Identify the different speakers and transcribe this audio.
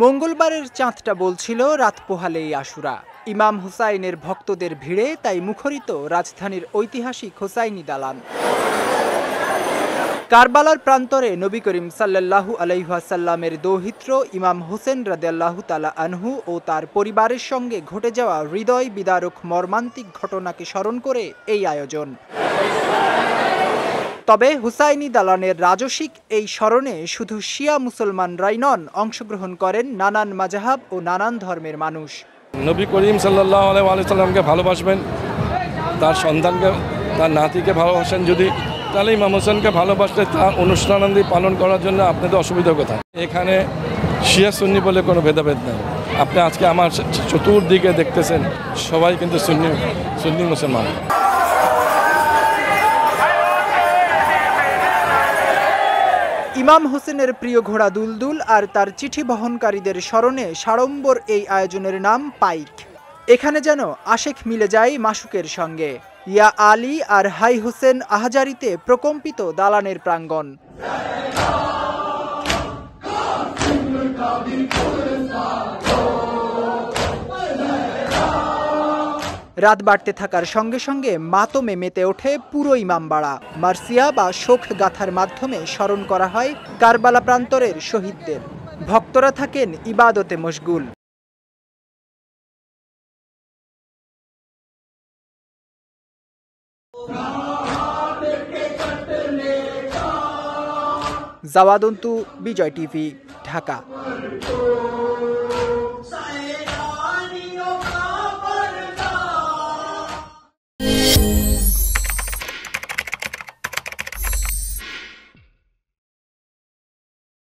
Speaker 1: মঙ্গলবারের চাঁদটা বলছিল রাত পোহালেই আশুরা। ইমাম হুসাইনের ভক্তদের ভিড়ে তাই মুখরিত রাজধানীর ঐতিহাসিক হুসাইনি দালান। কারবালার প্রান্তরে নবী করিম সাল্লাল্লাহু আলাইহি ওয়াসাল্লামের দৌহিত্র ইমাম হোসেন রাদিয়াল্লাহু তাআলা আনহু ও তার পরিবারের সঙ্গে ঘটে যাওয়া হৃদয় বিদারক মর্মান্তিক ঘটনাকে স্মরণ করে এই আয়োজন। তবে হুসাইনি দালানের রাজসিক এই স্মরণে শুধু শিয়া মুসলমানরাই নন, অংশগ্রহণ করেন নানান মাযহাব ও নানান ধর্মের মানুষ।
Speaker 2: নবী করিম সাল্লাল্লাহু আলাইহি ওয়াসাল্লামকে ভালোবাসবেন, তার সন্তানকে, তার নাতিকে ভালোবাসেন যদি, তাহলে ইমাম হোসেনকে ভালোবাসলে তার অনুষ্ঠানাদি পালন করার জন্য আপনাদের অসুবিধা কোথায়? এখানে শিয়া সুন্নি বলে কোনো ভেদাভেদ নেই। আপনি আজকে আমার চতুর্দিকে দেখতেছেন সবাই কিন্তু সুন্নি মুসলমান।
Speaker 1: ইমাম হোসেনের প্রিয় ঘোড়া দুলদুল আর তার চিঠি বহনকারীদের স্মরণে সাড়ম্বর এই আয়োজনের নাম পাইক। এখানে যেন আশেক মিলে যায় মাশুকের সঙ্গে। ইয়া আলী আর হাই হোসেন আহাজারিতে প্রকম্পিত দালানের প্রাঙ্গণ। রাত বাড়তে থাকার সঙ্গে সঙ্গে মাতমে মেতে ওঠে পুরো ইমামবাড়া। মার্সিয়া বা শোক গাথার মাধ্যমে স্মরণ করা হয় কারবালা প্রান্তরের শহীদদের। ভক্তরা থাকেন ইবাদতে মশগুল। জাওয়াদন্তু, বিজয় টিভি, ঢাকা।